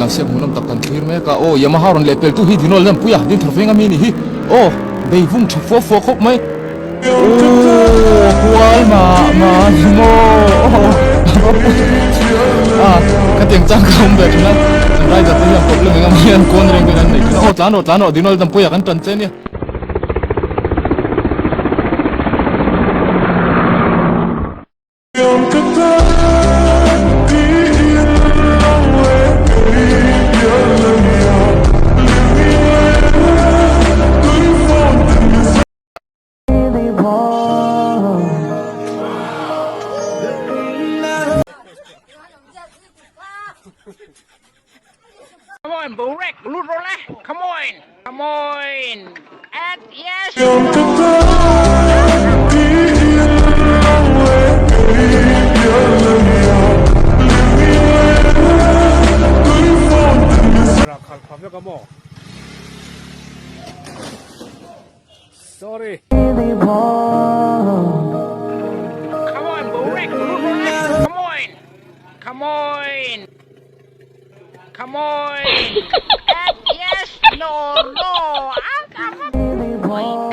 se munam takkan thir me ka o Yamaha ron lepel tu hi dinol dam puya din throfenga mi ni hi o beivung thfo fo khop mai o kwal ma mo kateng chang khom be na rai da tin problem ngam hian kon reng ben nei o tlano dinol dam puya kan tan che ni Come on, Burek, Lurola. Come on. Come on. And yes. Sorry. Come on, Burek, Lurola. Come on. Come on. Come on. And yes. No. Come on.